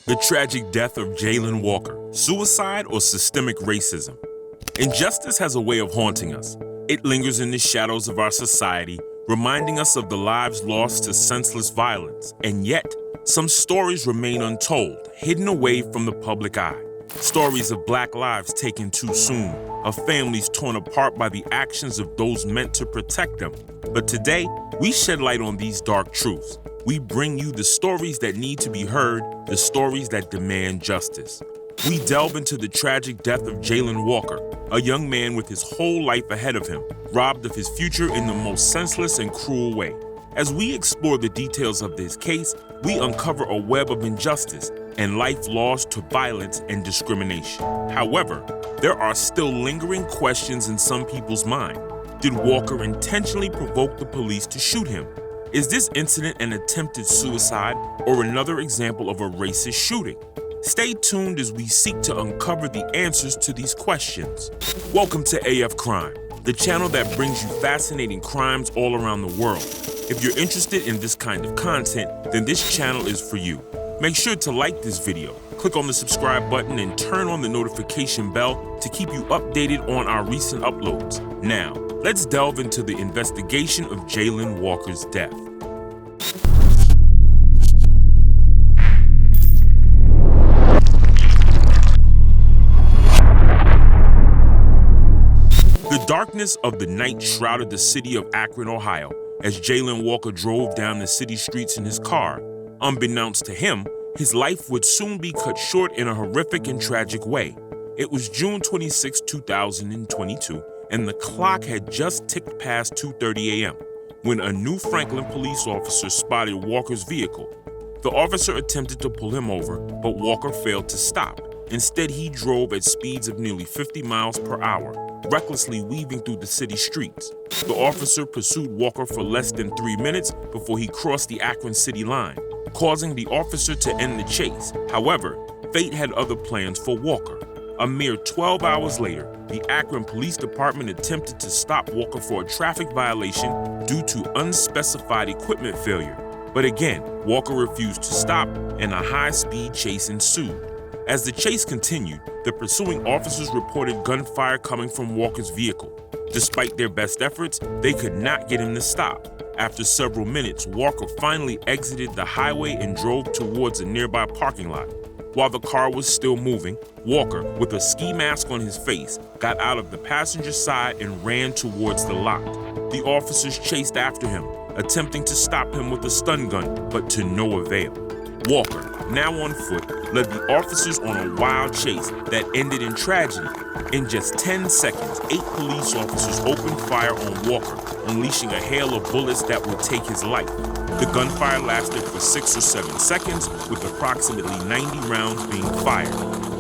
The tragic death of Jayland Walker, suicide or systemic racism. Injustice has a way of haunting us. It lingers in the shadows of our society, reminding us of the lives lost to senseless violence. And yet, some stories remain untold, hidden away from the public eye. Stories of Black lives taken too soon, of families torn apart by the actions of those meant to protect them. But today, we shed light on these dark truths. We bring you the stories that need to be heard, the stories that demand justice. We delve into the tragic death of Jayland Walker, a young man with his whole life ahead of him, robbed of his future in the most senseless and cruel way. As we explore the details of this case, we uncover a web of injustice and life lost to violence and discrimination. However, there are still lingering questions in some people's mind. Did Walker intentionally provoke the police to shoot him? Is this incident an attempted suicide or another example of a racist shooting? Stay tuned as we seek to uncover the answers to these questions. Welcome to AF Crime, the channel that brings you fascinating crimes all around the world. If you're interested in this kind of content, then this channel is for you. Make sure to like this video, click on the subscribe button, and turn on the notification bell to keep you updated on our recent uploads. Now, let's delve into the investigation of Jayland Walker's death. The darkness of the night shrouded the city of Akron, Ohio, as Jayland Walker drove down the city streets in his car. Unbeknownst to him, his life would soon be cut short in a horrific and tragic way. It was June 26, 2022, and the clock had just ticked past 2:30 a.m. when a New Franklin police officer spotted Walker's vehicle. The officer attempted to pull him over, but Walker failed to stop. Instead, he drove at speeds of nearly 50 miles per hour, recklessly weaving through the city streets. The officer pursued Walker for less than 3 minutes before he crossed the Akron city line, causing the officer to end the chase. However, fate had other plans for Walker. A mere 12 hours later, the Akron Police Department attempted to stop Walker for a traffic violation due to unspecified equipment failure. But again, Walker refused to stop, and a high-speed chase ensued. As the chase continued, the pursuing officers reported gunfire coming from Walker's vehicle. Despite their best efforts, they could not get him to stop. After several minutes, Walker finally exited the highway and drove towards a nearby parking lot. While the car was still moving, Walker, with a ski mask on his face, got out of the passenger side and ran towards the lot. The officers chased after him, attempting to stop him with a stun gun, but to no avail. Walker, now on foot, led the officers on a wild chase that ended in tragedy. In just 10 seconds, 8 police officers opened fire on Walker, unleashing a hail of bullets that would take his life. The gunfire lasted for 6 or 7 seconds, with approximately 90 rounds being fired.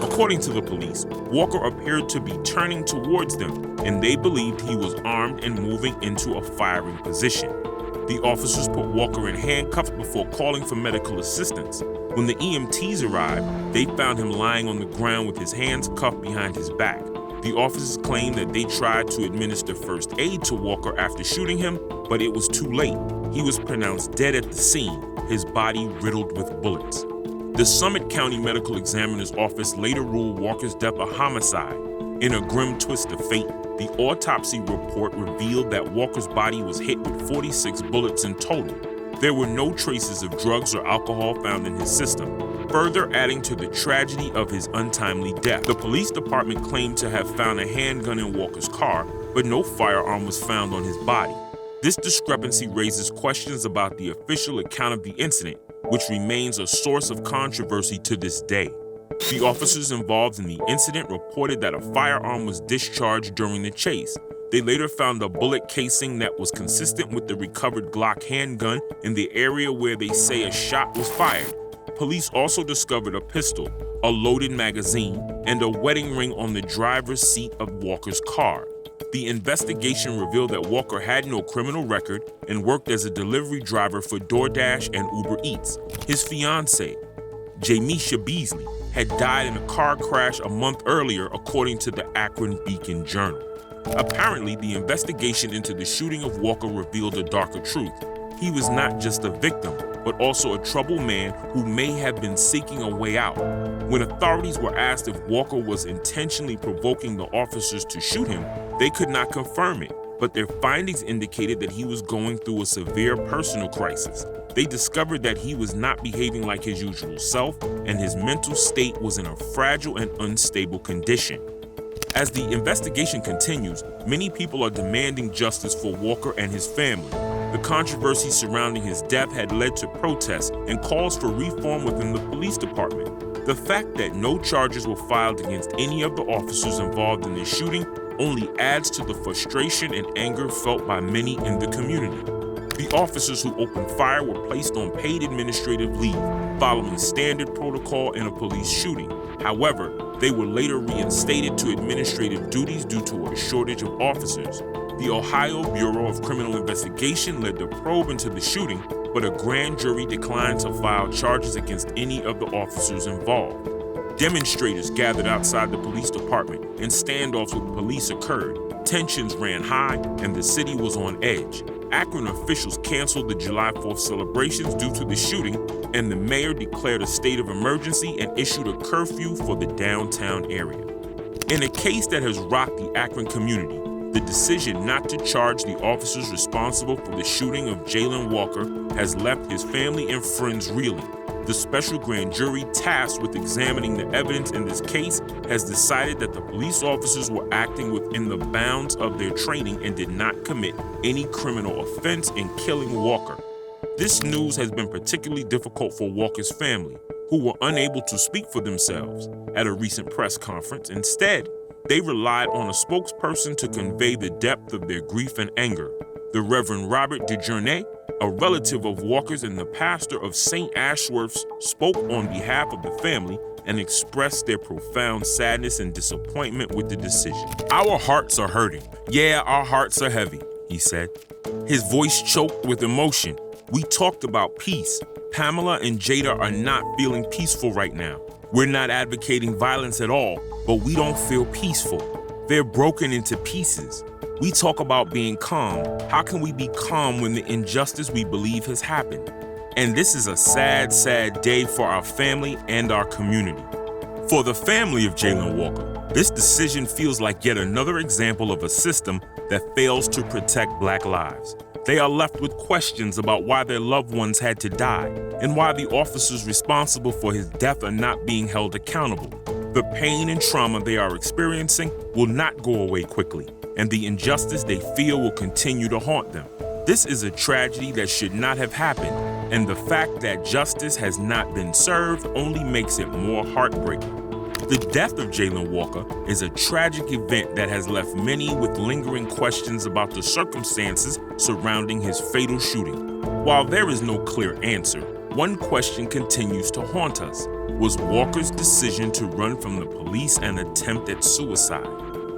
According to the police, Walker appeared to be turning towards them, and they believed he was armed and moving into a firing position. The officers put Walker in handcuffs before calling for medical assistance. When the EMTs arrived, they found him lying on the ground with his hands cuffed behind his back. The officers claimed that they tried to administer first aid to Walker after shooting him, but it was too late. He was pronounced dead at the scene, his body riddled with bullets. The Summit County Medical Examiner's Office later ruled Walker's death a homicide. In a grim twist of fate, the autopsy report revealed that Walker's body was hit with 46 bullets in total. There were no traces of drugs or alcohol found in his system, further adding to the tragedy of his untimely death. The police department claimed to have found a handgun in Walker's car, but no firearm was found on his body. This discrepancy raises questions about the official account of the incident, which remains a source of controversy to this day. The officers involved in the incident reported that a firearm was discharged during the chase. They later found a bullet casing that was consistent with the recovered Glock handgun in the area where they say a shot was fired. Police also discovered a pistol, a loaded magazine, and a wedding ring on the driver's seat of Walker's car. The investigation revealed that Walker had no criminal record and worked as a delivery driver for DoorDash and Uber Eats. His fiancée, Jamisha Beasley, had died in a car crash a month earlier, according to the Akron Beacon Journal. Apparently, the investigation into the shooting of Walker revealed a darker truth. He was not just a victim, but also a troubled man who may have been seeking a way out. When authorities were asked if Walker was intentionally provoking the officers to shoot him, they could not confirm it, but their findings indicated that he was going through a severe personal crisis. They discovered that he was not behaving like his usual self, and his mental state was in a fragile and unstable condition. As the investigation continues, many people are demanding justice for Walker and his family. The controversy surrounding his death had led to protests and calls for reform within the police department. The fact that no charges were filed against any of the officers involved in the shooting only adds to the frustration and anger felt by many in the community. The officers who opened fire were placed on paid administrative leave, following standard protocol in a police shooting. However, they were later reinstated to administrative duties due to a shortage of officers. The Ohio Bureau of Criminal Investigation led the probe into the shooting, but a grand jury declined to file charges against any of the officers involved. Demonstrators gathered outside the police department, and standoffs with police occurred. Tensions ran high, and the city was on edge. Akron officials canceled the July 4th celebrations due to the shooting, and the mayor declared a state of emergency and issued a curfew for the downtown area. In a case that has rocked the Akron community, the decision not to charge the officers responsible for the shooting of Jayland Walker has left his family and friends reeling. The special grand jury tasked with examining the evidence in this case has decided that the police officers were acting within the bounds of their training and did not commit any criminal offense in killing Walker. This news has been particularly difficult for Walker's family, who were unable to speak for themselves at a recent press conference. Instead, they relied on a spokesperson to convey the depth of their grief and anger. The Reverend Robert DeJournay, a relative of Walker's and the pastor of St. Ashworth's, spoke on behalf of the family and expressed their profound sadness and disappointment with the decision. "Our hearts are hurting. Yeah, our hearts are heavy," he said. His voice choked with emotion. "We talked about peace. Pamela and Jada are not feeling peaceful right now. We're not advocating violence at all, but we don't feel peaceful. They're broken into pieces. We talk about being calm. How can we be calm when the injustice we believe has happened? And this is a sad, sad day for our family and our community." For the family of Jayland Walker, this decision feels like yet another example of a system that fails to protect Black lives. They are left with questions about why their loved ones had to die and why the officers responsible for his death are not being held accountable. The pain and trauma they are experiencing will not go away quickly, and the injustice they feel will continue to haunt them. This is a tragedy that should not have happened, and the fact that justice has not been served only makes it more heartbreaking. The death of Jayland Walker is a tragic event that has left many with lingering questions about the circumstances surrounding his fatal shooting. While there is no clear answer, one question continues to haunt us. Was Walker's decision to run from the police an attempt at suicide?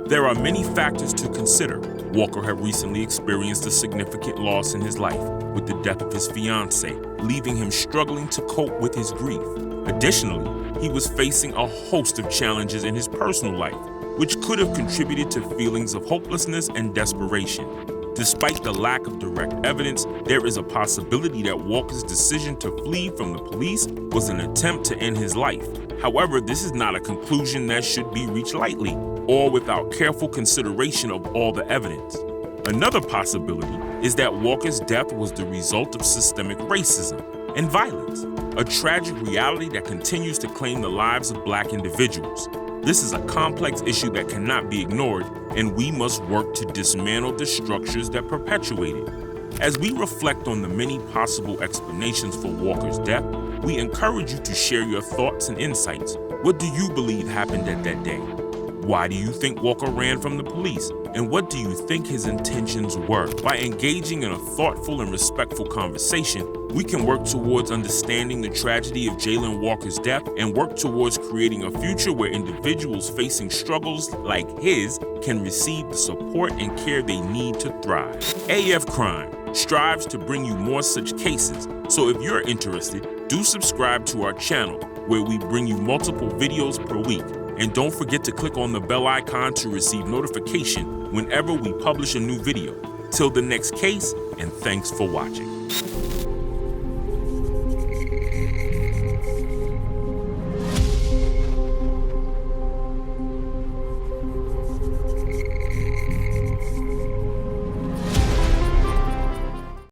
There are many factors to consider. Walker had recently experienced a significant loss in his life with the death of his fiancée, leaving him struggling to cope with his grief. Additionally, he was facing a host of challenges in his personal life, which could have contributed to feelings of hopelessness and desperation. Despite the lack of direct evidence, there is a possibility that Walker's decision to flee from the police was an attempt to end his life. However, this is not a conclusion that should be reached lightly or without careful consideration of all the evidence. Another possibility is that Walker's death was the result of systemic racism and violence, a tragic reality that continues to claim the lives of Black individuals. This is a complex issue that cannot be ignored, and we must work to dismantle the structures that perpetuate it. As we reflect on the many possible explanations for Walker's death, we encourage you to share your thoughts and insights. What do you believe happened at that day? Why do you think Walker ran from the police? And what do you think his intentions were? By engaging in a thoughtful and respectful conversation, we can work towards understanding the tragedy of Jayland Walker's death and work towards creating a future where individuals facing struggles like his can receive the support and care they need to thrive. AF Crime strives to bring you more such cases, so if you're interested, do subscribe to our channel where we bring you multiple videos per week. And don't forget to click on the bell icon to receive notification whenever we publish a new video. Till the next case, and thanks for watching.